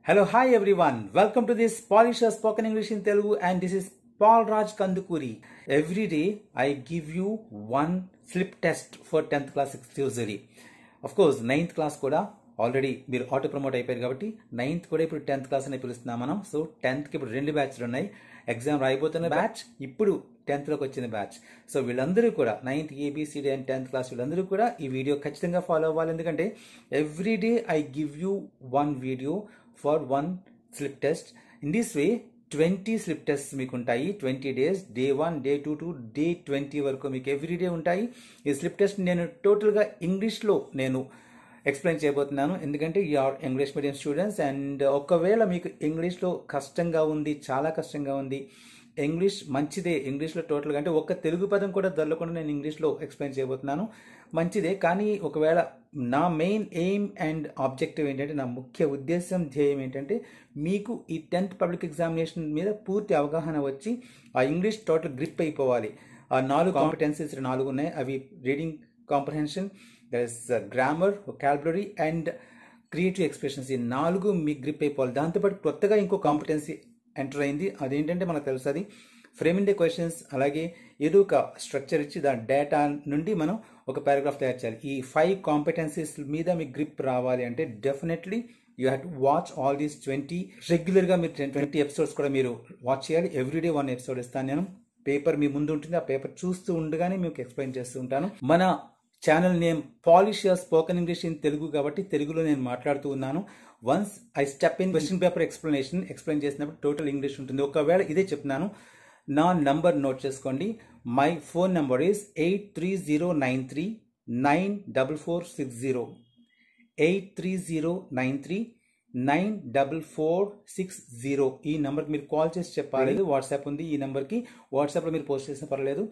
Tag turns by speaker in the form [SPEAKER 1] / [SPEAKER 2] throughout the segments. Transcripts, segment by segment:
[SPEAKER 1] Hello, hi everyone. Welcome to this Polisher Spoken English in Telugu, and this is Paul Raj Kandukuri. Every day I give you one slip test for 10th class exclusively. Of course, 9th class kuda already మీరు auto promote అయిపోయారు కాబట్టి 9th కూడా ఇప్పుడు 10th class అని పిలుస్తున్నాం మనం. So 10th కి ఇప్పుడు రెండు బ్యాచ్లు ఉన్నాయి. ఎగ్జామ్ రాయిపోతున్న బ్యాచ్, ఇప్పుడు 10th లోకి వచ్చిన బ్యాచ్. సో వీళ్ళందరూ కూడా 9th ABCD and 10th class వీళ్ళందరూ కూడా ఈ వీడియో ఖచ్చితంగా ఫాలో అవ్వాలి. ఎందుకంటే every day I give you one video for one slip test. In this way 20 slip tests మీకు ఉంటాయి. 20 days, day 1, day 2 to day 20 వరకు మీకు ఎవ్రీ డే ఉంటాయి. ఈ స్లిప్ టెస్ట్ నేను టోటల్గా ఇంగ్లీష్లో నేను ఎక్స్ప్లెయిన్ చేయబోతున్నాను. ఎందుకంటే you are English medium students and ఒకవేళ మీకు ఇంగ్లీష్లో కష్టంగా ఉంది, చాలా కష్టంగా ఉంది, ఇంగ్లీష్ మంచిదే, ఇంగ్లీష్లో టోటల్గా అంటే ఒక్క తెలుగు పదం కూడా దొరకకుండా నేను ఇంగ్లీష్లో ఎక్స్ప్లెయిన్ చేయబోతున్నాను, మంచిదే. కానీ ఒకవేళ నా మెయిన్ ఎయిమ్ అండ్ ఆబ్జెక్టివ్ ఏంటంటే, నా ముఖ్య ఉద్దేశం, ధ్యేయం ఏంటంటే మీకు ఈ 10th పబ్లిక్ ఎగ్జామినేషన్ మీద పూర్తి అవగాహన వచ్చి ఆ ఇంగ్లీష్ టోటల్ గ్రిప్ అయిపోవాలి. ఆ 4 కాంపిటెన్సీస్ 4 ఉన్నాయి. అవి reading comprehension, there is grammar, vocabulary and creative expressions. ఈ 4 మీకు గ్రిప్ అయిపోవాలి. దాంతోపాటు కొత్తగా ఇంకో కాంపిటెన్సీ ఎంటర్ అయింది. అదేంటంటే మనకు తెలుసు, అది ఫ్రేమింగ్ డే క్వశ్చన్స్. అలాగే ఏదో ఒక స్ట్రక్చర్ ఇచ్చి దాని డేటా నుండి మనం ఒక పారాగ్రాఫ్ తయారు చేయాలి. ఈ 5 కాంపిటెన్సీస్ మీద మీకు గ్రిప్ రావాలి అంటే definitely you have to watch all these 20. రెగ్యులర్గా మీరు 20 ఎపిసోడ్స్ కూడా మీరు వాచ్ చేయాలి. ఎవ్రీడే 1 ఎపిసోడ్ ఇస్తాను నేను. పేపర్ మీ ముందు ఉంటుంది, ఆ పేపర్ చూస్తూ ఉండగానే మీకు ఎక్స్ప్లెయిన్ చేస్తూ ఉంటాను. మన channel name polisher spoken English in Telugu కాబట్టి తెలుగులో నేను మాట్లాడుతూ ఉన్నాను. Once I step in question paper explain చేసినప్పుడు టోటల్ ఇంగ్లీష్ ఉంటుంది. ఒకవేళ ఇదే చెప్తున్నాను, నా నంబర్ నోట్ చేసుకోండి. My phone number is 8309394460. 8309394460. ఈ నంబర్కి మీరు కాల్ చేసి చెప్పాలి. వాట్సాప్ ఉంది ఈ నంబర్కి. వాట్సాప్లో మీరు పోస్ట్ చేసినా పర్లేదు.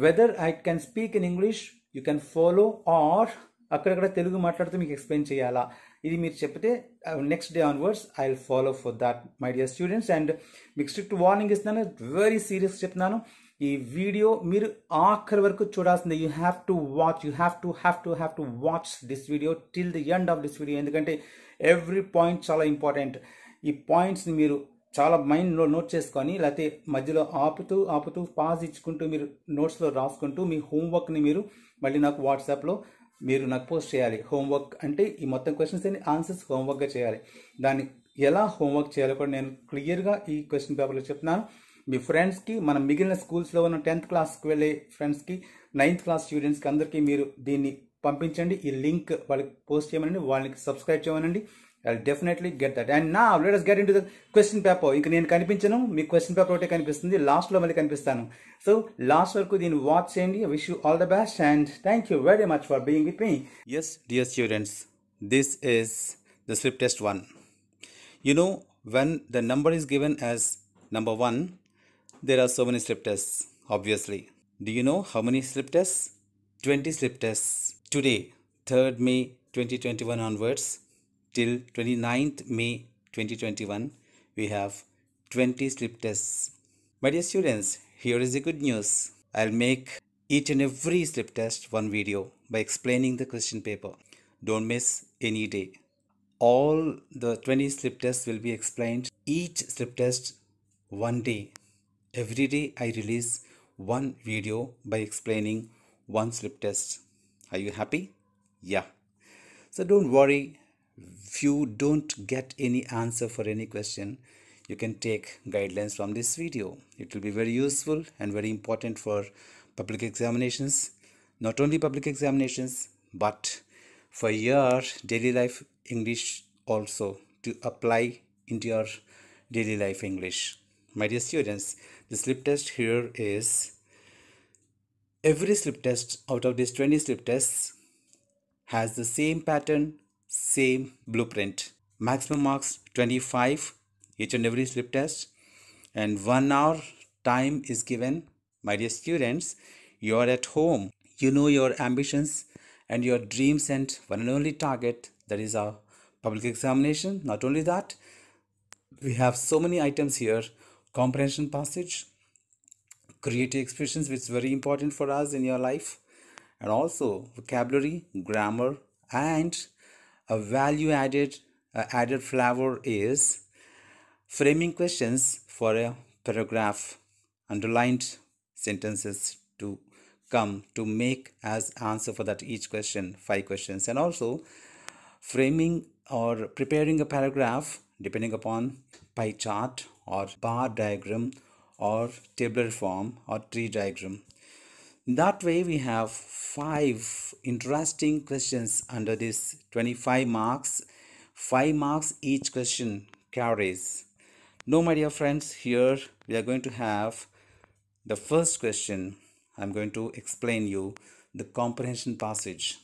[SPEAKER 1] Whether I can speak in English you can follow, or అక్కడక్కడ తెలుగు మాట్లాడుతూ మీకు ఎక్స్ప్లెయిన్ చేయాలా, ఇది మీరు చెప్తే next day onwards I will follow for that my dear students. And మీకు స్ట్రిక్ట్ వార్నింగ్ ఇస్తున్నాను, వెరీ సీరియస్ చెప్తున్నాను. ఈ వీడియో మీరు ఆఖరి వరకు చూడాల్సిందే. You have to watch, you have to watch this video till the end of this video. ఎందుకంటే every point చాలా ఇంపార్టెంట్. ఈ పాయింట్స్ని మీరు చాలా మైండ్లో నోట్ చేసుకొని, లేకపోతే మధ్యలో ఆపుతూ పాజ్ ఇచ్చుకుంటూ మీరు నోట్స్లో రాసుకుంటూ మీ హోంవర్క్ని మీరు మళ్ళీ నాకు వాట్సాప్లో మీరు నాకు పోస్ట్ చేయాలి. హోంవర్క్ అంటే ఈ మొత్తం క్వశ్చన్స్ అన్ని ఆన్సర్స్ హోంవర్క్గా చేయాలి. దాన్ని ఎలా హోంవర్క్ చేయాలో కూడా నేను క్లియర్గా ఈ క్వశ్చన్ పేపర్లో చెప్తున్నాను. మీ ఫ్రెండ్స్కి, మన మిగిలిన స్కూల్స్లో ఉన్న 10th క్లాస్కి వెళ్ళే ఫ్రెండ్స్కి, 9th క్లాస్ స్టూడెంట్స్కి అందరికీ మీరు దీన్ని పంపించండి. ఈ లింక్ వాళ్ళకి పోస్ట్ చేయమనండి, వాళ్ళకి సబ్స్క్రైబ్ చేయమనండి. I'll definitely get that. And now let us get into the question paper. ఇంక నేను కనిపించను, మీ క్వశ్చన్ పేపర్ ఒకటే కనిపిస్తుంది. లాస్ట్లో మళ్ళీ కనిపిస్తాను. సో లాస్ట్ వరకు దీన్ని వాచ్ చేయండి. I wish you all the best and thank you very much for being with me. Yes, dear students, this is the slip test 1. You know, when the number is given as number 1, there are so many slip tests, obviously. Do you know how many slip tests? 20 slip tests. Today, 3rd May 2021 onwards, till 29th May 2021, we have 20 slip tests. My dear students, here is the good news. I'll make each and every slip test one video by explaining the question paper. Don't miss any day. All the 20 slip tests will be explained, each slip test one day. Every day I release one video by explaining one slip test. Are you happy? Yeah. So don't worry. If you don't get any answer for any question, you can take guidelines from this video. It will be very useful and very important for public examinations. Not only public examinations, but for your daily life English also, to apply into your daily life English. My dear students, the slip test here is, every slip test out of these 20 slip tests has the same pattern, same blueprint. Maximum marks 25 each and every slip test, and 1 hour time is given. My dear students, you are at home, you know your ambitions and your dreams and one and only target, that is our public examination. Not only that, we have so many items here: comprehension passage, creative expressions, which is very important for us in your life, and also vocabulary, grammar, and a value added added flavor is framing questions for a paragraph, underlined sentences to come to make as answer for that each question, 5 questions, and also framing or preparing a paragraph depending upon pie chart or bar diagram or tabular form or tree diagram. That way we have 5 interesting questions under this 25 marks. 5 marks each question carries. Now my dear friends, here we are going to have the first question. I'm going to explain you the comprehension passage.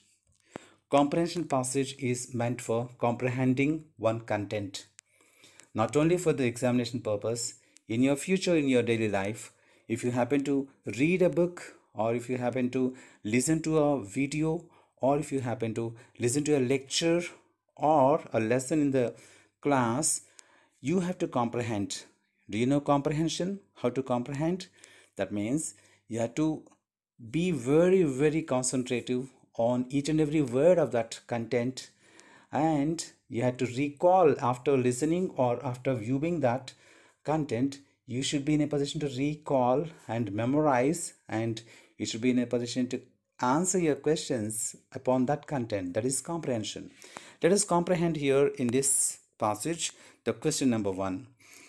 [SPEAKER 1] Comprehension passage is meant for comprehending one content, not only for the examination purpose. In your future, in your daily life, if you happen to read a book, or if you happen to listen to a video, or if you happen to listen to a lecture or a lesson in the class, you have to comprehend. Do you know comprehension? How to comprehend? That means you have to be very, very concentrative on each and every word of that content, and you have to recall after listening or after viewing that content. You should be in a position to recall and memorize, and you should be in a position to answer your questions upon that content. That is comprehension. Let us comprehend here in this passage the question number 1.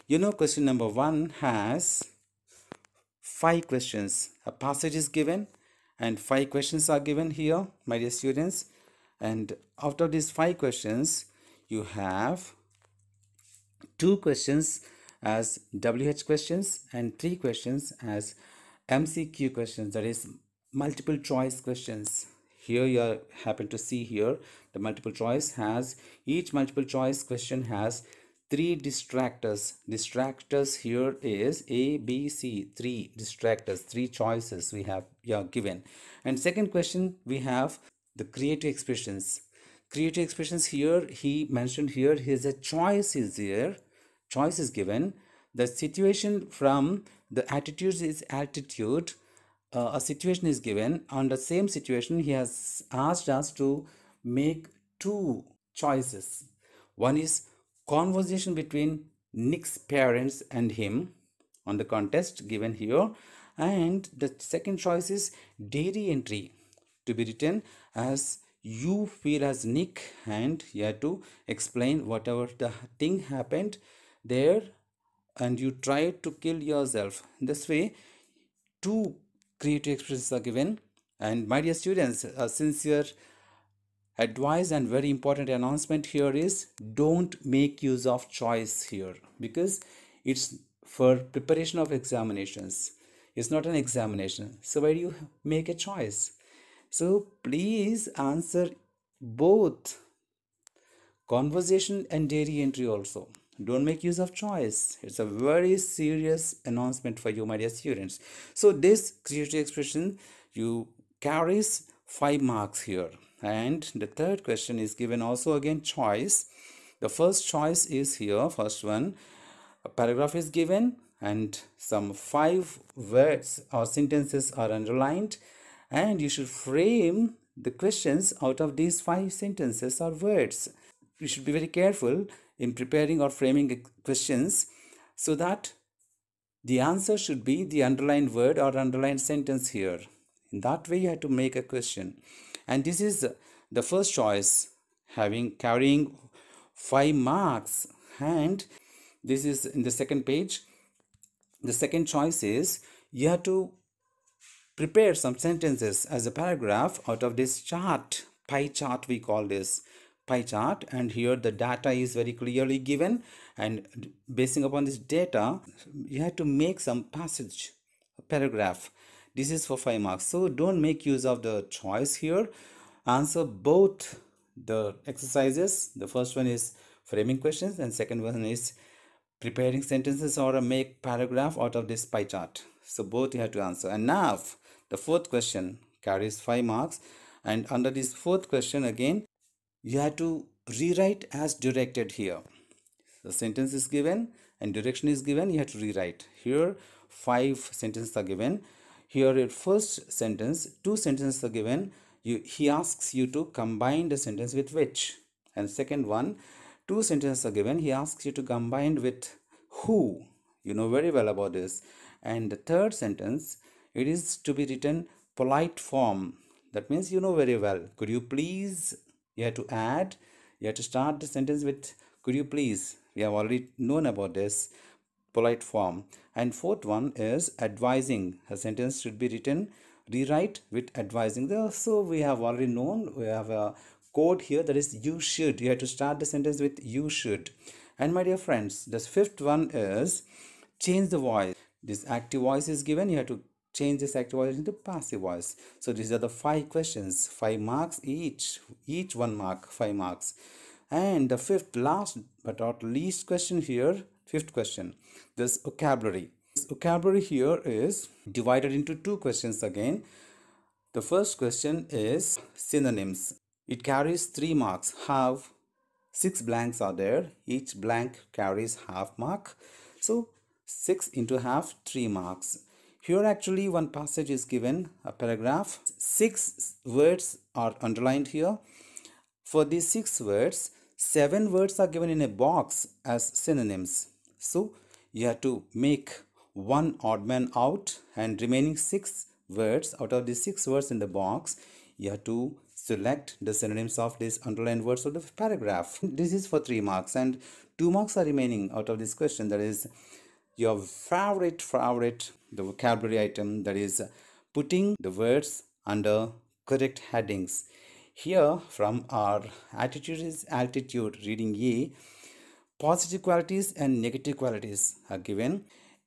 [SPEAKER 1] You know, question number 1 has 5 questions. A passage is given and 5 questions are given here, my dear students. And out of these 5 questions, you have 2 questions as WH questions and 3 questions as MCQ questions, that is multiple choice questions. Here you happen to see here the multiple choice has, each multiple choice question has 3 distractors. Distractors here is A, B, C, 3 distractors, 3 choices we have given. And second question we have the creative expressions. Creative expressions here, he mentioned here, his a choice is there, choice is given. The situation from the attitudes is altitude. A situation is given. On the same situation, he has asked us to make 2 choices. One is conversation between Nick's parents and him on the contest given here, and the second choice is diary entry to be written as you feel as Nick, and you have to explain whatever the thing happened there and you try to kill yourself. This way 2 creative expressions are given. And my dear students, a sincere advice and very important announcement here is don't make use of choice here, because it's for preparation of examinations. It's not an examination, so why do you make a choice? So please answer both conversation and diary entry also. Don't make use of choice. It's a very serious announcement for you, my dear students. So this creative expression you carries 5 marks here. And the third question is given also again choice. The first choice is here, first one, a paragraph is given and some 5 words or sentences are underlined, and you should frame the questions out of these 5 sentences or words. You should be very careful in preparing or framing questions so that the answer should be the underlined word or underlined sentence here. In that way you have to make a question. And this is the first choice, carrying 5 marks. And this is in the second page. The second choice is you have to prepare some sentences as a paragraph out of this chart, pie chart we call this pie chart, and here the data is very clearly given, and basing upon this data you have to make some passage, a paragraph. This is for 5 marks. So don't make use of the choice here. Answer both the exercises. The first one is framing questions and second one is preparing sentences or make paragraph out of this pie chart. So both you have to answer. And now the fourth question carries 5 marks, and under this fourth question again you have to rewrite as directed here. The sentence is given and direction is given, you have to rewrite. Here 5 sentences are given. Here at first sentence 2 sentences are given. He asks you to combine the sentence with which, and second one Two sentences are given. He asks you to combine with who. You know very well about this. And the third sentence, it is to be written polite form. That means you know very well. Could you please? You have to add. You have to start the sentence with could you please. We have already known about this polite form. And fourth one is advising. A sentence should be written rewrite with advising. So we have already known, we have a code here, that is you should. You have to start the sentence with you should. And my dear friends, this fifth one is change the voice. This active voice is given. You have to change this active voice into passive voice. So these are the 5 questions, 5 marks each 1 mark, 5 marks. And the fifth, last but not least question here, fifth question, this vocabulary. This vocabulary here is divided into 2 questions again. The first question is synonyms. It carries 3 marks. Have 6 blanks are there. Each blank carries half mark. So 6 into half, 3 marks. Here actually one passage is given, a paragraph. 6 words are underlined here. For these 6 words, 7 words are given in a box as synonyms. So you have to make one odd man out, and remaining 6 words out of the 6 words in the box, you have to select the synonyms of these underlined words of the paragraph. This is for 3 marks, and 2 marks are remaining out of this question. That is your favorite the vocabulary item, that is putting the words under correct headings. Here from our attitude is altitude reading A, positive qualities and negative qualities are given.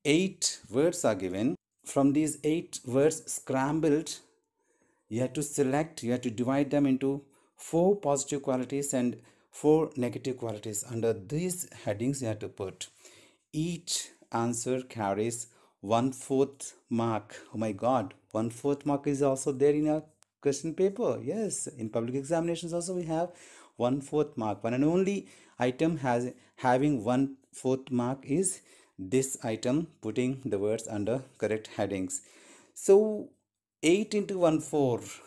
[SPEAKER 1] 8 words are given. From these 8 words scrambled, you have to select, you have to divide them into 4 positive qualities and 4 negative qualities. Under these headings you have to put. Each answer carries 1/4 mark. Oh my god, 1/4 mark is also there in a question paper. Yes, in public examinations also we have 1/4 mark. One and only item having 1/4 mark is this item, putting the words under correct headings. So 8 into 1/4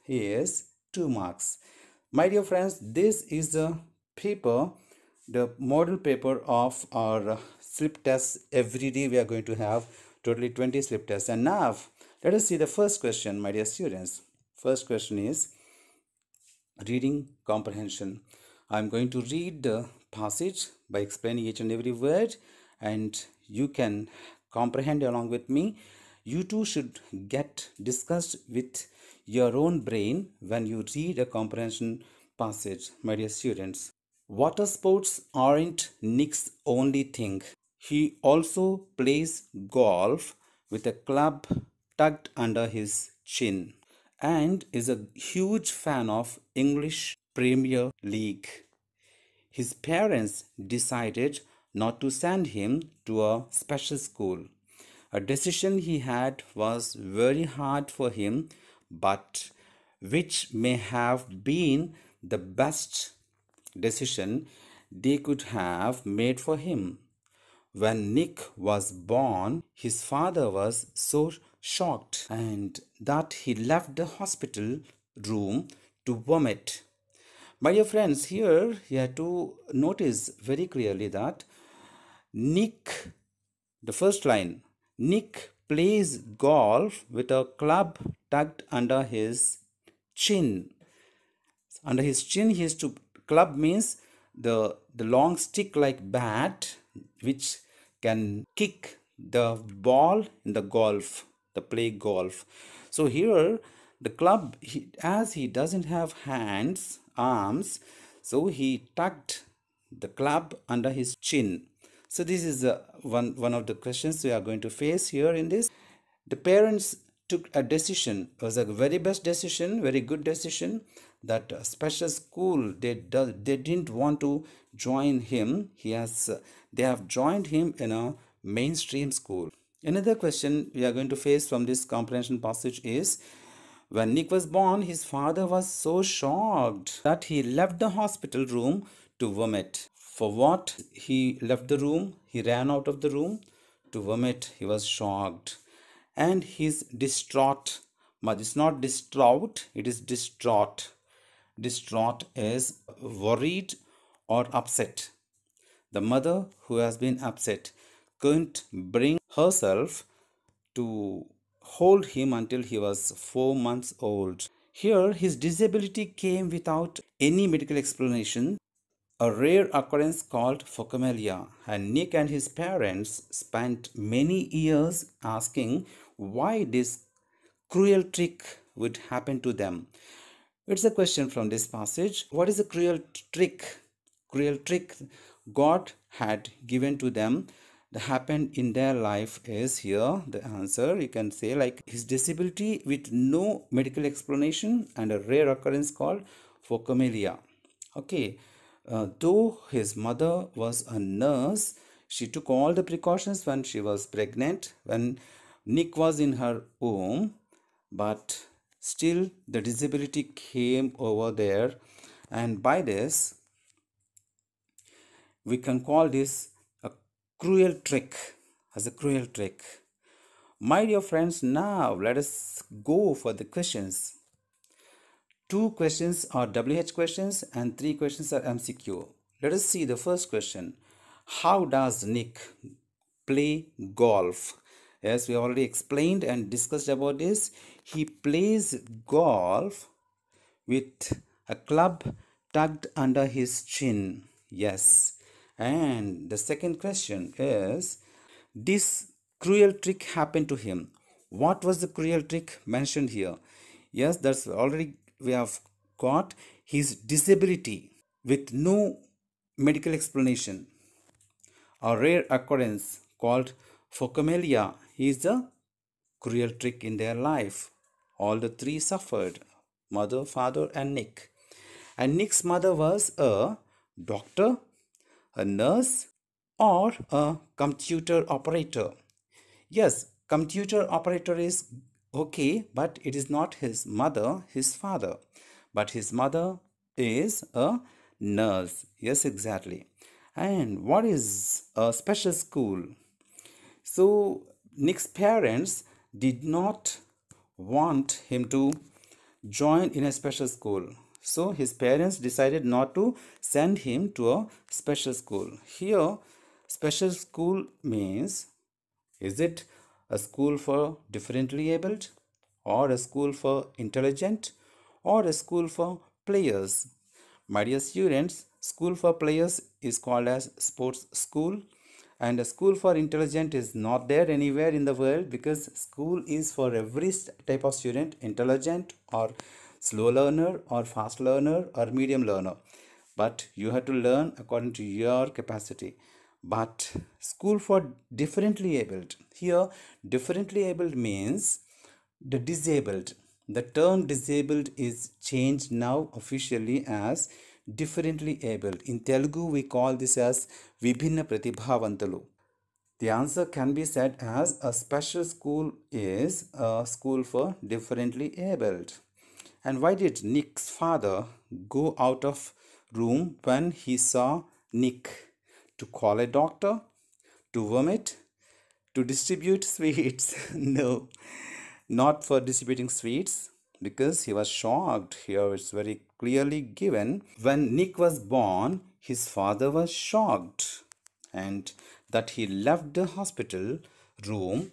[SPEAKER 1] is 2 marks. My dear friends, this is the paper, the model paper of our slip tests. Every day we are going to have totally 20 slip tests. And now let us see the first question, my dear students. First question is reading comprehension. I'm going to read the passage by explaining each and every word, and you can comprehend along with me. You too should get discussed with your own brain when you read a comprehension passage, my dear students. Water sports aren't Nick's only thing. He also plays golf with a club tucked under his chin and is a huge fan of English Premier League. His parents decided not to send him to a special school. A decision he had was very hard for him, but which may have been the best decision they could have made for him. When Nick was born, his father was so shocked and that he left the hospital room to vomit. My dear friends, here you have to notice very clearly that Nick, the first line, Nick plays golf with a club tucked under his chin. Under his chin, he has to, club means the long stick like bat which can kick the ball in the golf, the play golf. So here the club, as he doesn't have hands, arms, so he tucked the club under his chin. So this is one of the questions we are going to face here in this. The parents took a decision. It was a very best decision, very good decision, that a special school, they didn't want to join him. They have joined him in a mainstream school. Another question we are going to face from this comprehension passage is, when Nick was born, his father was so shocked that he left the hospital room to vomit. For what he left the room? He ran out of the room to vomit. He was shocked. And he's distraught. But it's not distraught, it is distraught. Distraught is worried or upset. The mother who has been upset couldn't bring herself to hold him until he was 4 months old. Here, his disability came without any medical explanation, a rare occurrence called phocomelia, and Nick and his parents spent many years asking why this cruel trick would happen to them. It's a question from this passage. What is a cruel trick? Cruel trick God had given to them that happened in their life is here the answer. You can say like his disability with no medical explanation and a rare occurrence called phocomelia. Okay, though his mother was a nurse, she took all the precautions when she was pregnant, when Nick was in her womb, but still the disability came over there, and by this we can call this a cruel trick, as a cruel trick. My dear friends, now let us go for the questions. 2 questions are WH questions and 3 questions are MCQ. Let us see the first question. How does Nick play golf? Yes, we already explained and discussed about this. He plays golf with a club tucked under his chin. Yes. And the second question is, this cruel trick happened to him. What was the cruel trick mentioned here? Yes, that's already we have got his disability with no medical explanation. A rare occurrence called phocomelia is the cruel trick in their life. All the 3 suffered, mother, father, and Nick. And Nick's mother was a doctor, a nurse, or a computer operator. Yes, computer operator is okay, but it is not his mother, his father. But his mother is a nurse. Yes, exactly. And what is a special school? So Nick's parents did not want him to join in a special school. So his parents decided not to send him to a special school. Here, special school means, is it a school for differently abled, or a school for intelligent, or a school for players? My dear students, school for players is called as sports school, and a school for intelligent is not there anywhere in the world, because school is for every type of student, intelligent or slow learner or fast learner or medium learner, but you have to learn according to your capacity. But school for differently abled, here differently abled means the disabled. The term disabled is changed now officially as differently abled. In Telugu, we call this as Vibhinna Pratibhavantalu. The answer can be said as a special school is a school for differently abled. And why did Nick's father go out of room when he saw Nick? To call a doctor? To vomit? To distribute sweets? No, not for distributing sweets, because he was shocked. Here it's very clearly given. When Nick was born, his father was shocked, and that he left the hospital room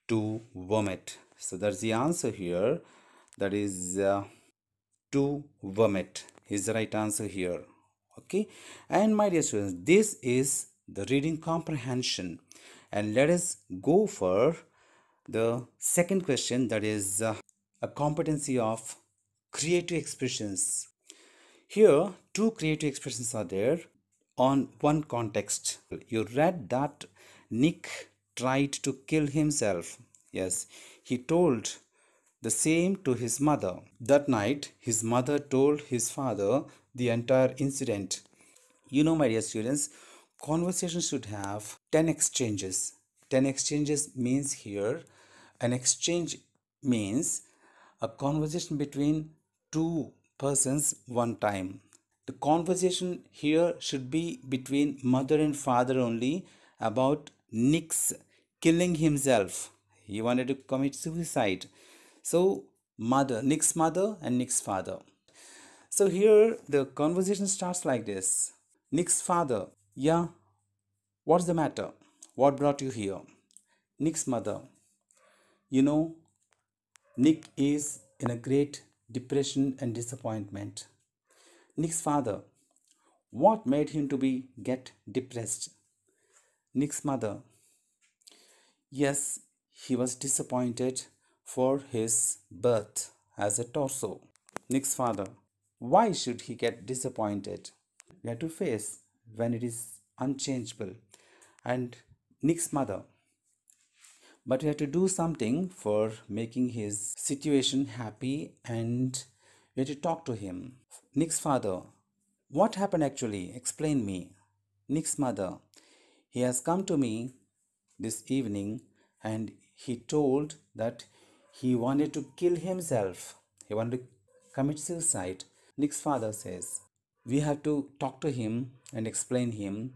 [SPEAKER 1] to vomit. So that's the answer here. That is to vomit is the right answer here. Okay, and my dear students, this is the reading comprehension, and let us go for the second question, that is a competency of creative expressions. Here, 2 creative expressions are there on one context. You read that Nick tried to kill himself. Yes, he told the same to his mother. That night, his mother told his father the entire incident. You know, my dear students, conversation should have 10 exchanges. 10 exchanges means here, an exchange means a conversation between 2 persons one time. The conversation here should be between mother and father only about Nick's killing himself. He wanted to commit suicide. So, Nick's mother and Nick's father. So here the conversation starts like this. Nick's father, yeah, what's the matter? What brought you here? Nick's mother, you know, Nick is in a great depression and disappointment. Nick's father, what made him to be get depressed? Nick's mother, yes, he was disappointed for his birth as a torso. Nick's father, why should he get disappointed? We have to face when it is unchangeable. And Nick's mother, but we have to do something for making his situation happy and we have to talk to him. Nick's father, what happened actually? Explain me. Nick's mother, he has come to me this evening and he told that he wanted to kill himself. He wanted to commit suicide. Nick's father says, we have to talk to him and explain him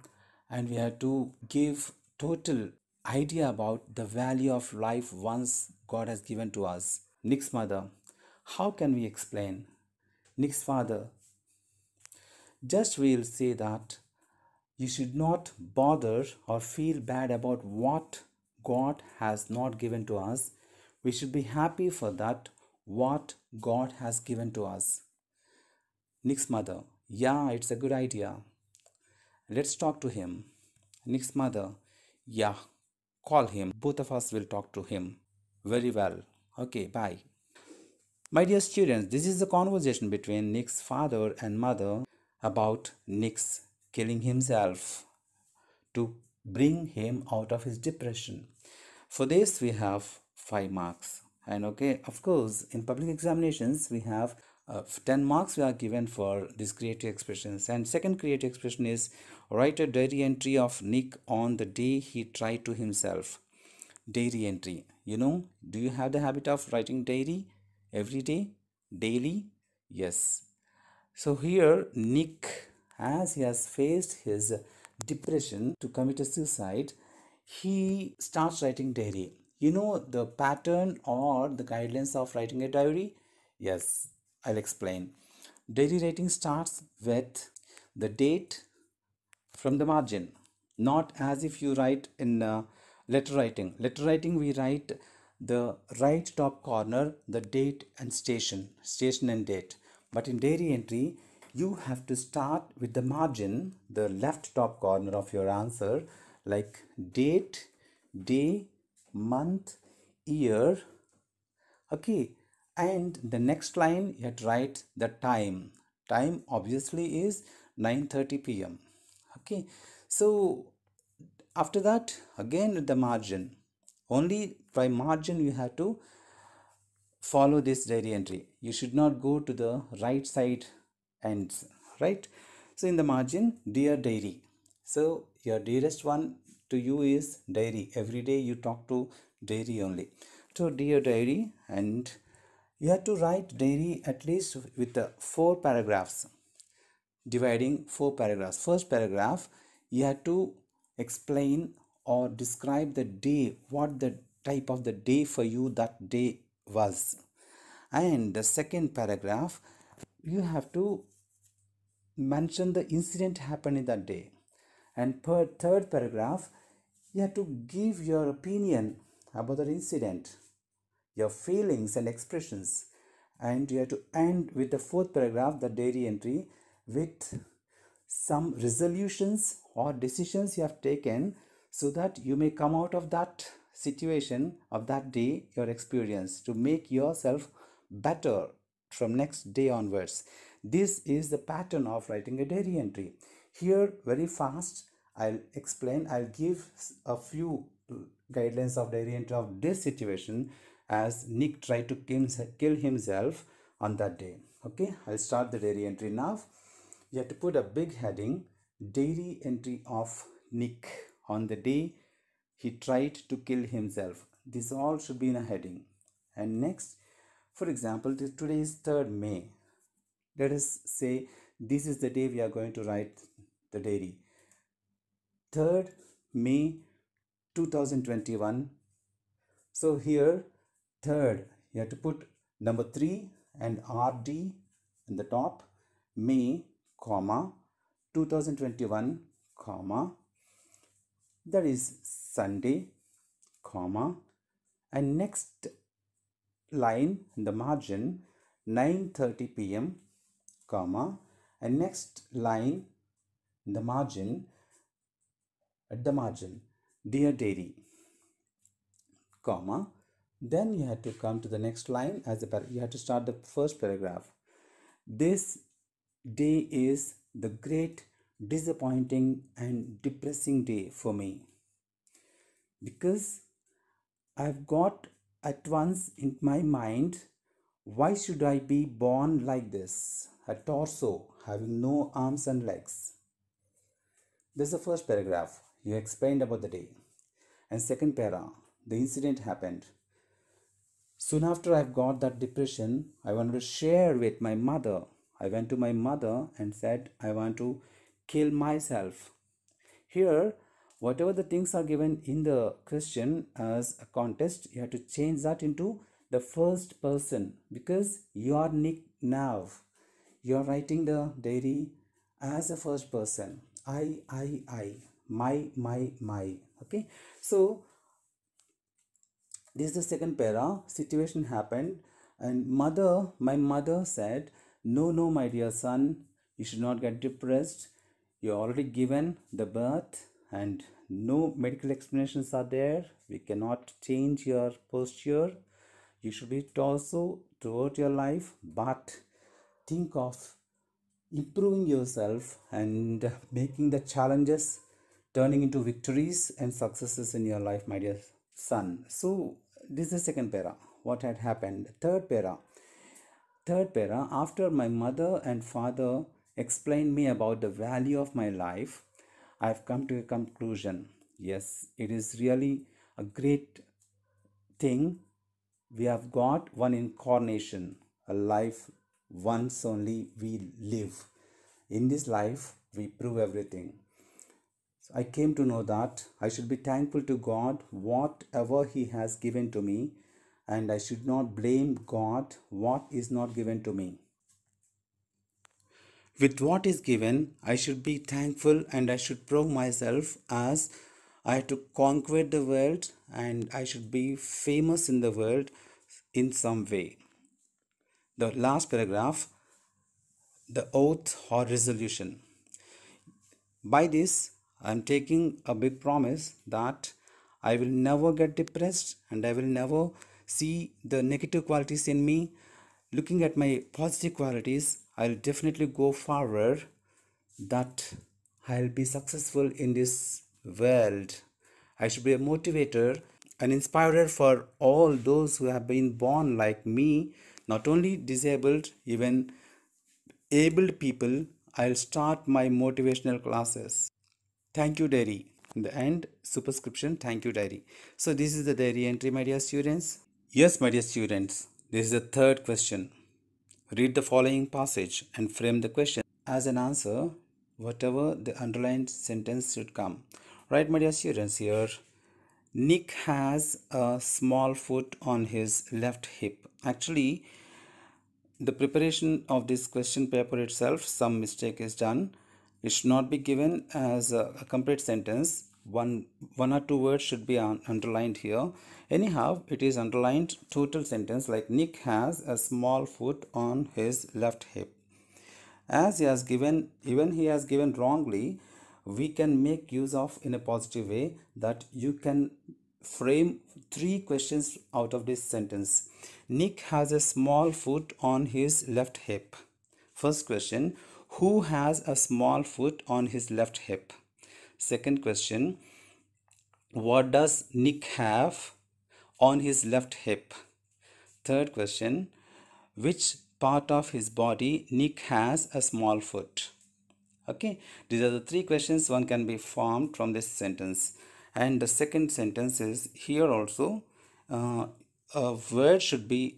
[SPEAKER 1] and we have to give total idea about the value of life once God has given to us. Nick's mother, how can we explain? Nick's father, just we'll say that you should not bother or feel bad about what God has not given to us. We should be happy for that, what God has given to us. Nick's mother, yeah, it's a good idea. Let's talk to him. Nick's mother, yeah, call him. Both of us will talk to him. Very well. Okay, bye. My dear students, this is the conversation between Nick's father and mother about Nick's killing himself to bring him out of his depression. For this, we have 5 marks. And okay, of course, in public examinations, we have 10 marks we are given for these creative expressions. And second creative expression is write a diary entry of Nick on the day he tried to himself. Diary entry. You know, do you have the habit of writing diary every day, daily? Yes. So here, Nick, as he has faced his depression to commit a suicide, he starts writing diary. You know the pattern or the guidelines of writing a diary? Yes, I'll explain. Diary writing starts with the date from the margin, not as if you write in letter writing. Letter writing, we write the right top corner, the date and station and date. But in diary entry, you have to start with the margin, the left top corner of your answer, like date, day, month, year. Okay, and the next line you have to write the time. Time obviously is 9:30 p.m. Okay, so after that again the margin. Only by margin you have to follow this diary entry. You should not go to the right side ends, right? So in the margin, dear diary. So your dearest one to you is diary. Every day you talk to diary only. So dear diary, and you have to write diary at least with the 4 paragraphs, dividing 4 paragraphs. First paragraph, you have to explain or describe the day, what the type of the day for you that day was. And the second paragraph, you have to mention the incident happened in that day. And per third paragraph, you have to give your opinion about the incident, your feelings and expressions. And you have to end with the fourth paragraph, the diary entry, with some resolutions or decisions you have taken so that you may come out of that situation of that day, your experience, to make yourself better from next day onwards. This is the pattern of writing a diary entry. Here, very fast, I'll explain, I'll give a few guidelines of diary entry of this situation as Nick tried to kill himself on that day. Okay, I'll start the diary entry now. You have to put a big heading, diary entry of Nick on the day he tried to kill himself. This all should be in a heading. And next, for example, today is 3rd May. Let us say this is the day we are going to write the diary. 3rd May 2021. So here, 3rd, you have to put number 3 and RD in the top, May, comma, 2021, comma, that is Sunday, comma, and next line in the margin 9:30 p.m., comma, and next line in the margin, at the margin, dear dairy, comma. Then you have to come to the next line as you have to start the first paragraph. This day is the great disappointing and depressing day for me because I've got at once in my mind, why should I be born like this? A torso having no arms and legs. This is the first paragraph. You explained about the day. And second para, the incident happened. Soon after I've got that depression, I wanted to share with my mother. I went to my mother and said, I want to kill myself. Here, whatever the things are given in the question as a contest, you have to change that into the first person because you are Nick now. You are writing the diary as a first person. I, my. Okay, so this is the second para. Situation happened, and my mother said, no, my dear son, you should not get depressed. You're already given the birth, and no medical explanations are there. We cannot change your posture. You should be torso throughout your life, but think of improving yourself and making the challenges turning into victories and successes in your life, my dear son. So this is the second para. What had happened? Third para, after my mother and father explained me about the value of my life, I've come to a conclusion. Yes, it is really a great thing. We have got one incarnation, a life once only we live. In this life, we prove everything. So I came to know that I should be thankful to God whatever He has given to me, and I should not blame God what is not given to me. With what is given, I should be thankful and I should prove myself as I have to conquer the world and I should be famous in the world in some way. The last paragraph, the oath or resolution. By this, I am taking a big promise that I will never get depressed and I will never see the negative qualities in me. Looking at my positive qualities, I'll definitely go forward that I'll be successful in this world. I should be a motivator, an inspirer for all those who have been born like me, not only disabled, even abled people. I'll start my motivational classes. Thank you, diary. In the end, superscription, thank you, diary. So this is the diary entry, my dear students. Yes, my dear students, this is the third question. Read the following passage and frame the question as an answer, whatever the underlined sentence should come. Right, my dear students, here Nick has a small foot on his left hip. Actually, the preparation of this question paper itself, some mistake is done. It should not be given as a complete sentence. One or two words should be underlined here. Anyhow, it is underlined total sentence like Nick has a small foot on his left hip. As he has given, even he has given wrongly, we can make use of in a positive way that you can frame three questions out of this sentence. Nick has a small foot on his left hip. First question, who has a small foot on his left hip? Second question, what does Nick have on his left hip? Third question, which part of his body Nick has a small foot? Okay, these are the three questions one can be formed from this sentence. And the second sentence is here also a word should be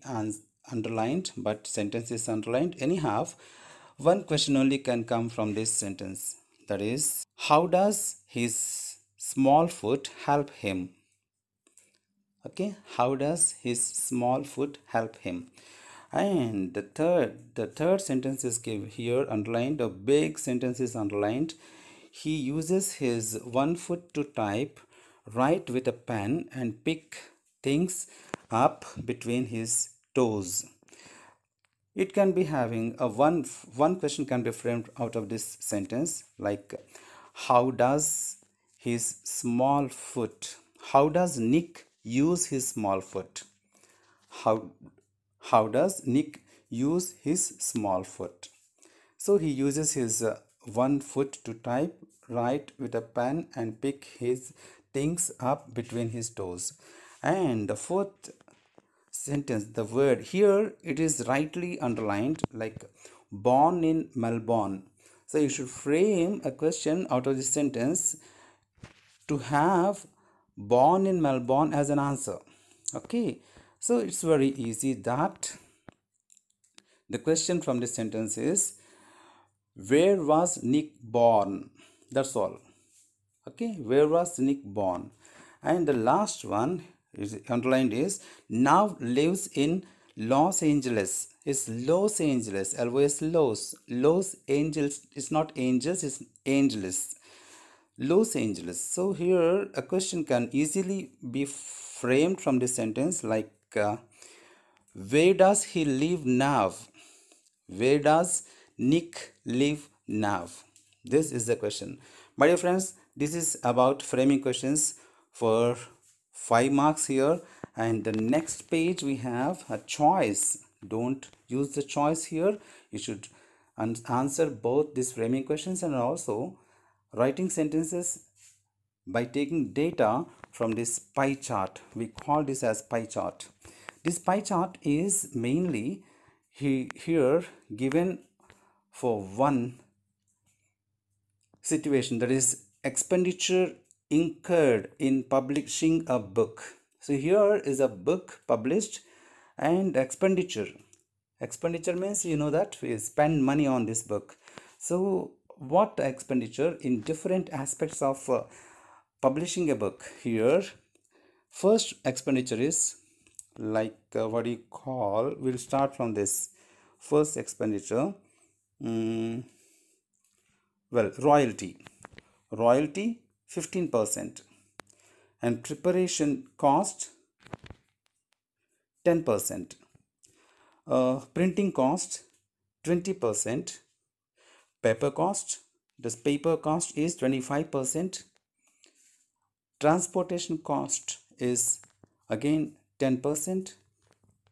[SPEAKER 1] underlined, but sentence is underlined. Anyhow, one question only can come from this sentence, that is, how does his small foot help him? Okay, how does his small foot help him? And the third sentence is here underlined. A big sentence is underlined. He uses his one foot to type, write with a pen, and pick things up between his toes. It can be having a one question can be framed out of this sentence, like how does his small foot how does Nick use his small foot? How how does Nick use his small foot? So he uses his one foot to type, write with a pen, and pick his things up between his toes. And the fourth sentence, the word here, it is rightly underlined, like born in Melbourne. So you should frame a question out of this sentence to have born in Melbourne as an answer. Okay, so it's very easy that the question from this sentence is, where was Nick born? That's all. Okay, where was Nick born? And the last one is underlined is, now lives in Los Angeles. It's Los Angeles. Always Los Angeles. It's not angels, it's Angeles. Los Angeles. So here a question can easily be framed from this sentence, like where does he live now? Where does Nick live now? This is the question. My dear friends, this is about framing questions for 5 marks here. And the next page we have a choice. Don't use the choice here. You should answer both these framing questions and also writing sentences by taking data from this pie chart. We call this as pie chart. This pie chart is mainly here given for one situation, that is expenditure incurred in publishing a book. So here is a book published and expenditure means, you know, that we spend money on this book. So what expenditure in different aspects of publishing a book? Here first expenditure is like what do you call, we'll start from this first expenditure. Well, royalty 15%, and preparation cost 10%, printing cost 20%, paper cost, this paper cost is 25%, transportation cost is again 10%,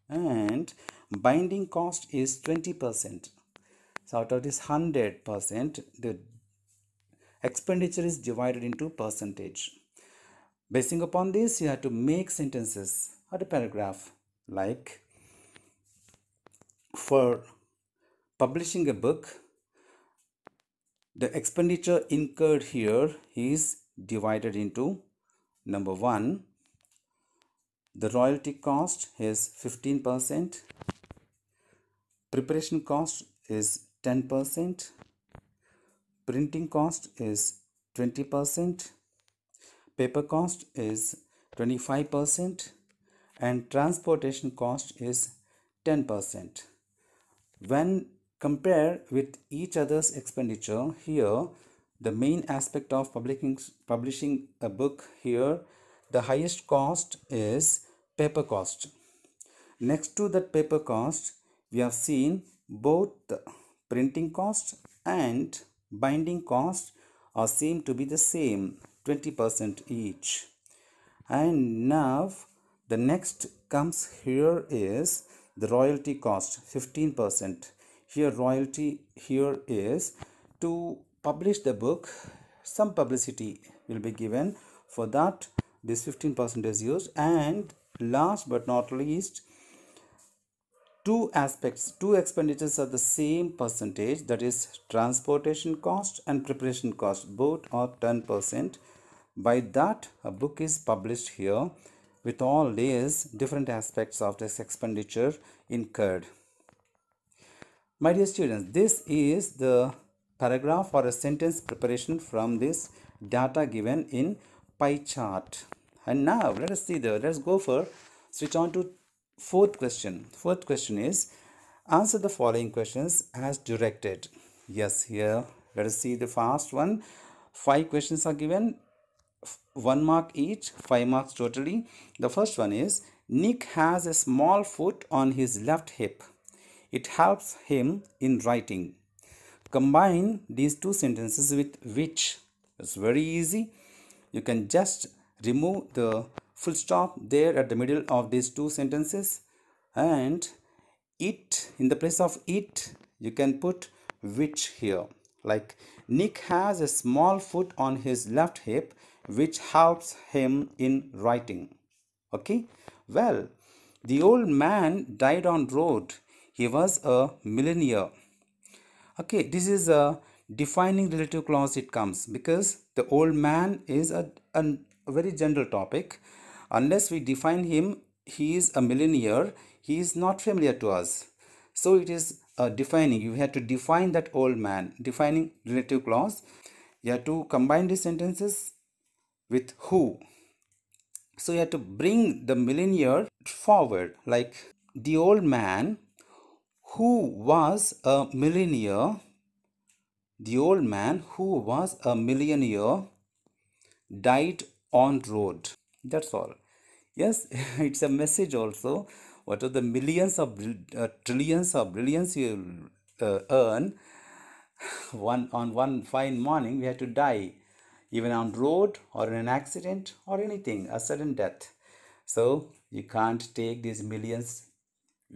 [SPEAKER 1] and binding cost is 20%. So out of this 100%, the expenditure is divided into percentage. Basing upon this, you have to make sentences or a paragraph, like for publishing a book, the expenditure incurred here is divided into, number one, the royalty cost is 15%, preparation cost is 10%, printing cost is 20%, paper cost is 25%, and transportation cost is 10%. When compare with each other's expenditure, here the main aspect of publishing a book, here the highest cost is paper cost. Next to that paper cost, we have seen both the printing cost and binding cost are seem to be the same, 20% each. And now the next comes here is the royalty cost, 15%. Here royalty here is to publish the book, some publicity will be given, for that this 15% is used. And last but not least, two expenditures are the same percentage, that is transportation cost and preparation cost, both are 10%. By that a book is published here with all these different aspects of this expenditure incurred. My dear students, this is the paragraph or a sentence preparation from this data given in pie chart. And now let's go for switch on to fourth question. Fourth question is, Answer the following questions as directed. Yes, here let us see the first one. 5 questions are given, 1 mark each, 5 marks totally. The first one is Nick has a small foot on his left hip. It helps him in writing. Combine these two sentences with which. It's very easy. You can just remove the full stop there at the middle of these two sentences, and it, in the place of it, you can put which here. Like, Nick has a small foot on his left hip which helps him in writing. Okay, well, the old man died on road. He was a millionaire. Okay, this is a defining relative clause. It comes because the old man is a very general topic. Unless we define him, he is a millionaire, he is not familiar to us. So it is defining. You have to define that old man, defining relative clause. You have to combine these sentences with who. So you have to bring the millionaire forward, like the old man who was a millionaire. The old man who was a millionaire died on road. That's all. Yes, it's a message also. What are the millions of trillions of brilliance you earn, one fine morning we had to die, even on road or in an accident or anything, a sudden death. So you can't take these millions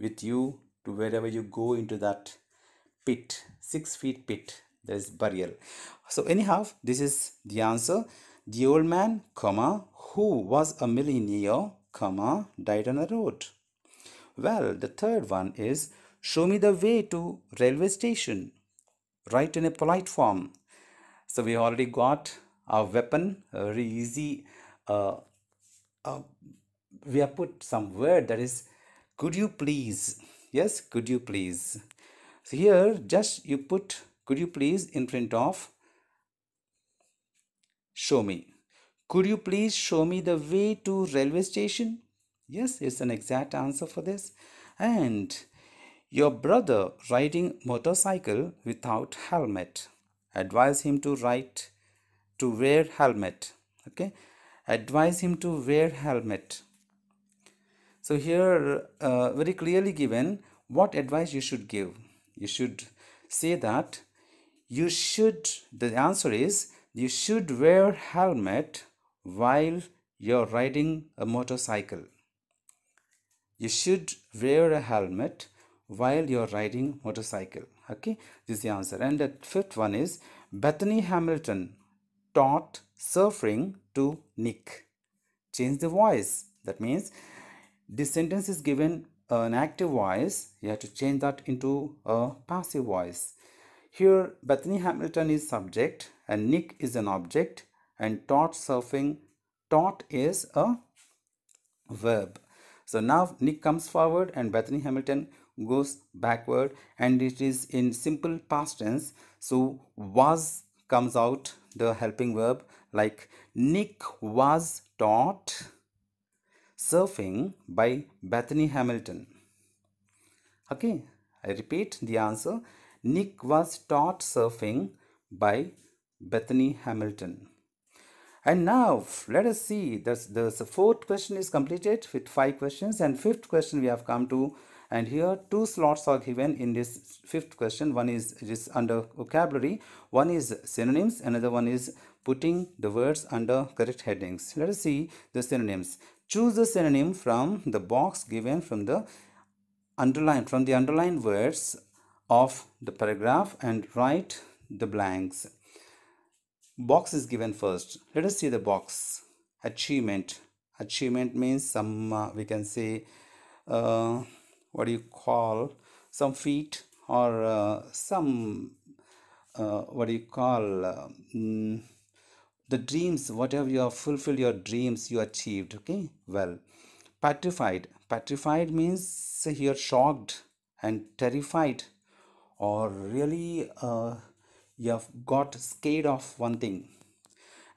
[SPEAKER 1] with you to wherever you go into that pit, 6 feet pit. There's burial. So anyhow, this is the answer. The old man, comma, who was a millionaire, comma, died on a road. Well, the third one is show me the way to railway station. Write in a polite form. So we already got our weapon, very easy. Uh, we have put some word that is, could you please? Yes, could you please? So here just you put could you please in front of show me. Could you please show me the way to railway station? Yes, it's an exact answer for this. And your brother riding motorcycle without helmet. Advise him to wear helmet. Okay, advise him to wear helmet. So here very clearly given what advice you should give. You should say that the answer is you should wear helmet while you're riding a motorcycle. You should wear a helmet while you're riding motorcycle. Okay, this is the answer. And the fifth one is Bethany Hamilton taught surfing to Nick. Change the voice. That means this sentence is given an active voice. You have to change that into a passive voice. Here Bethany Hamilton is subject and Nick is an object, and taught surfing, taught is a verb. So now Nick comes forward and Bethany Hamilton goes backward, and it is in simple past tense. So was comes out, the helping verb, like Nick was taught surfing by Bethany Hamilton. Okay, I repeat the answer. Nick was taught surfing by Bethany Hamilton. And now let us see, the fourth question is completed with 5 questions, and fifth question we have come to, and here 2 slots are given in this fifth question. One is just under vocabulary, one is synonyms, another one is putting the words under correct headings. Let us see the synonyms. Choose the synonym from the box given from the underlined words of the paragraph and write the blanks. Box is given first. Let us see the box. Achievement. Achievement means some we can say what do you call, some feat or some what do you call the dreams, whatever you have fulfilled your dreams, you achieved. Okay, well, petrified. Petrified means here shocked and terrified, or really you have got scared of one thing.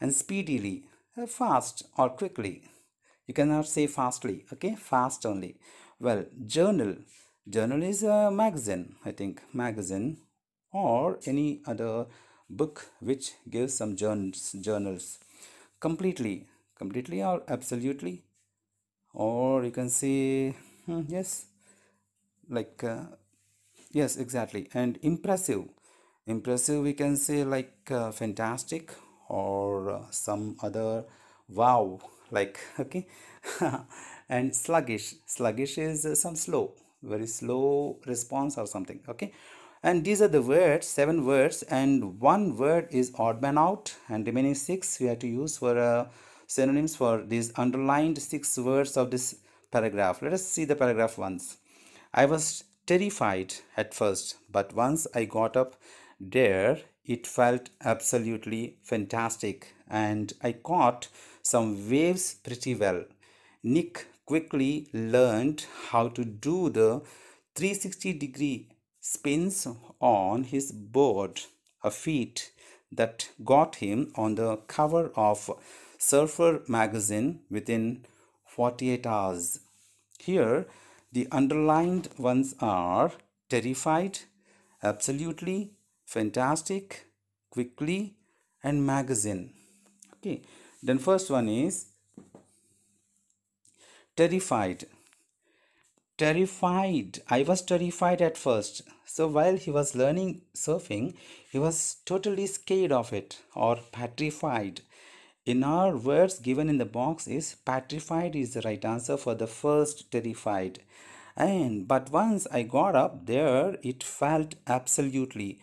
[SPEAKER 1] And speedily, fast or quickly. You cannot say fastly. Okay, fast only. Well, journal. Journal is a magazine, I think, magazine, or any other book which gives some journals. Completely, completely or absolutely, or you can say, yes, like, yes, exactly. And impressive, impressive, we can say like fantastic, or some other wow, like, okay. And sluggish, sluggish is some slow, very slow response or something, okay. And these are the words, 7 words, and one word is odd man out, and remaining 6 we have to use for synonyms for these underlined 6 words of this paragraph. Let us see the paragraph once. I was terrified at first, but once I got up there, it felt absolutely fantastic, and I caught some waves pretty well. Nick quickly learned how to do the 360-degree spins on his board, a feat that got him on the cover of Surfer magazine within 48 hours. Here, the underlined ones are terrified, absolutely, fantastic, quickly, and magazine. Okay, then first one is terrified. Terrified. I was terrified at first. So while he was learning surfing, he was totally scared of it or petrified. In our words given in the box is petrified is the right answer for the first terrified. And but once I got up there, it felt absolutely.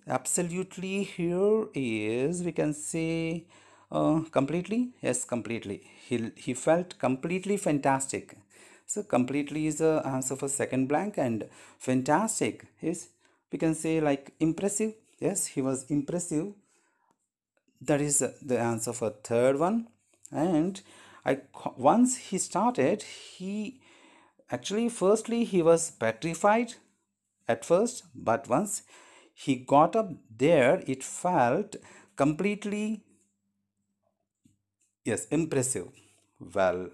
[SPEAKER 1] Absolutely here is, we can say, completely. Yes, completely. He felt completely fantastic. So completely is the answer for second blank, and fantastic is, we can say, like impressive. Yes, he was impressive. That is the answer for third one. And once he started, he actually firstly he was petrified at first, but once he got up there, it felt completely, yes, impressive. Well,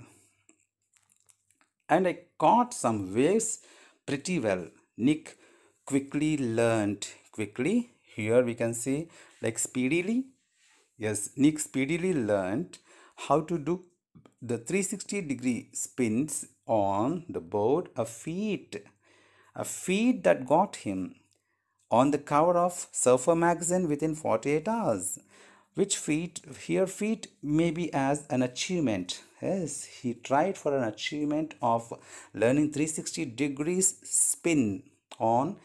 [SPEAKER 1] and I caught some waves pretty well. Nick quickly learned. Quickly, here we can see like speedily. Yes, Nick speedily learned how to do the 360-degree spins on the board, a feat that got him on the cover of Surfer magazine within 48 hours. Which feat, here feat may be as an achievement. Yes, he tried for an achievement of learning 360 degrees spin on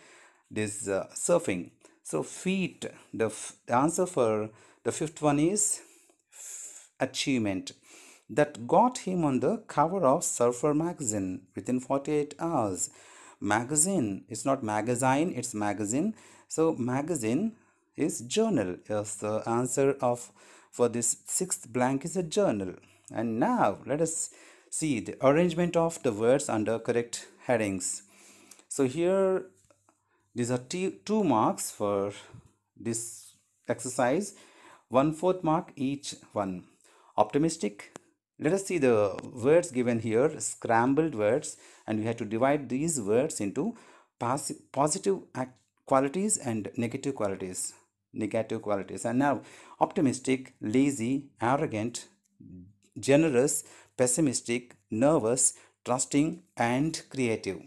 [SPEAKER 1] this surfing. So feat, the answer for the fifth one is achievement that got him on the cover of Surfer magazine within 48 hours. Magazine, it's not magazine, it's magazine. So magazine is journal. Yes, the answer of for this sixth blank is a journal. And now let us see the arrangement of the words under correct headings. So here these are two marks for this exercise, 1/4 mark each one. Optimistic. Let us see the words given here, scrambled words, and we have to divide these words into positive qualities and negative qualities. Negative qualities. And now, optimistic, lazy, arrogant, generous, pessimistic, nervous, trusting, and creative.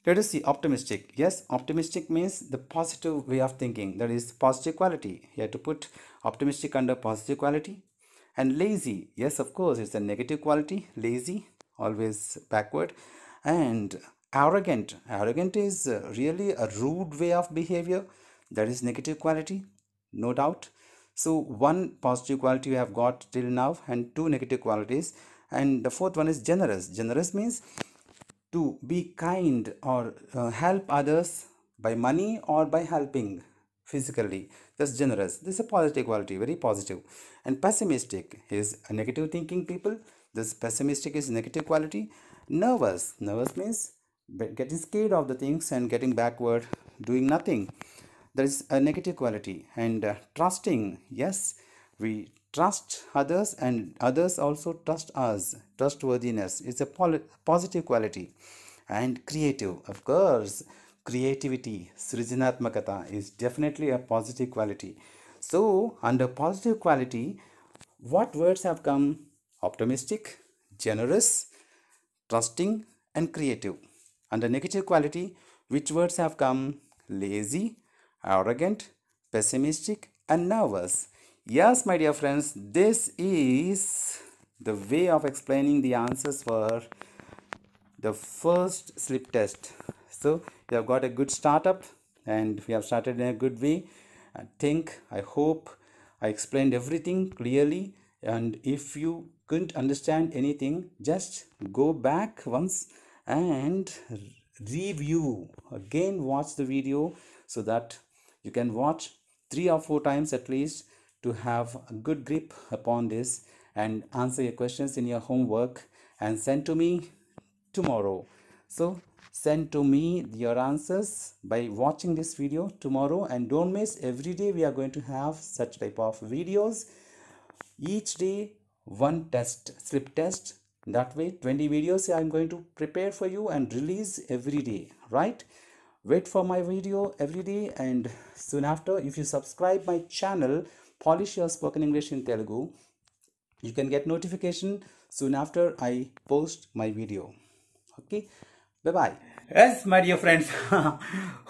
[SPEAKER 1] Let us see optimistic. Yes, optimistic means the positive way of thinking. That is positive quality. You have to put optimistic under positive quality. And lazy. Yes, of course, it's a negative quality. Lazy, always backward. And arrogant. Arrogant is really a rude way of behavior. That is negative quality, no doubt. So one positive quality we have got till now and two negative qualities. And the fourth one is generous. Generous means to be kind or help others by money or by helping physically. That's generous. This is a positive quality, very positive. And pessimistic is a negative thinking people. This pessimistic is negative quality. Nervous. Nervous means getting scared of the things and getting backward, doing nothing. There is a negative quality. And trusting. Yes, we trust others and others also trust us. Trustworthiness is a positive quality. And creative, of course, creativity, srijanaatmakata is definitely a positive quality. So, under positive quality, what words have come? Optimistic, generous, trusting, and creative. Under negative quality, which words have come? Lazy, arrogant, pessimistic, and nervous. Yes, my dear friends, this is the way of explaining the answers for the first slip test. So you have got a good startup and we have started in a good way. I hope I explained everything clearly, and if you couldn't understand anything, just go back once and review again, watch the video so that you can watch 3 or 4 times at least to have a good grip upon this and answer your questions in your homework and send to me tomorrow. So send to me your answers by watching this video tomorrow, and don't miss, every day we are going to have such type of videos. Each day one test, slip test. That way 20 videos I'm going to prepare for you and release every day, right? Wait for my video every day, and soon after, if you subscribe my channel Polish Your Spoken English in Telugu, you can get notification soon after I post my video. Okay, bye bye. Yes, my dear friends,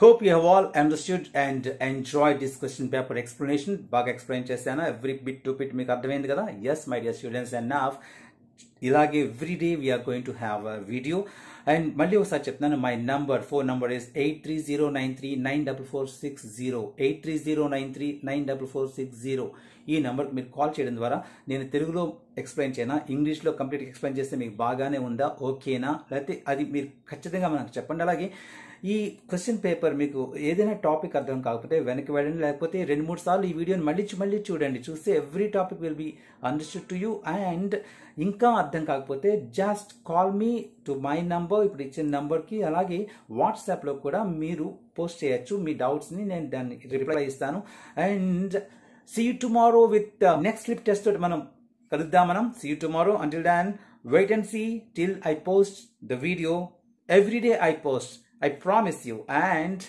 [SPEAKER 1] hope you have all understood and enjoyed this question paper explanation. Baga explain chesana, every bit to bit meeku ardhamaindi kada. Yes, my dear students, and now ilage every day we are going to have a video. And malli okasari cheptanu, my phone number is 8309394460, 8309394460. ఈ నెంబర్కి మీరు call చేయడం ద్వారా నేను తెలుగులో explain చేయనా, ఇంగ్లీష్లో complete explain చేస్తే మీకు బాగానే ఉందా, ఓకేనా, లేకపోతే అది మీరు ఖచ్చితంగా మనకు చెప్పండి. అలాగే ఈ క్వశ్చన్ పేపర్ మీకు ఏదైనా టాపిక్ అర్థం కాకపోతే వెనక్కి వెళ్ళండి, లేకపోతే 2-3 సార్లు ఈ వీడియోని మళ్ళీ చూడండి. చూస్తే every topic will be understood to you. And ఇంకా అర్థం కాకపోతే just call me to my number, ఇప్పుడు ఇచ్చిన నంబర్కి. అలాగే వాట్సాప్లో కూడా మీరు పోస్ట్ చేయొచ్చు మీ డౌట్స్ని, నేను దాన్ని రిప్లై ఇస్తాను. And see you tomorrow with the next slip test. మనం కలుద్దాం. See you tomorrow. Until then, wait and see till I post the video. Every day I post, I promise you, and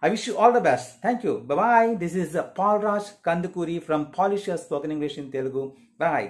[SPEAKER 1] I wish you all the best. Thank you. Bye bye. This is Paul Raj Kandukuri from Polish Your Spoken English in Telugu. Bye.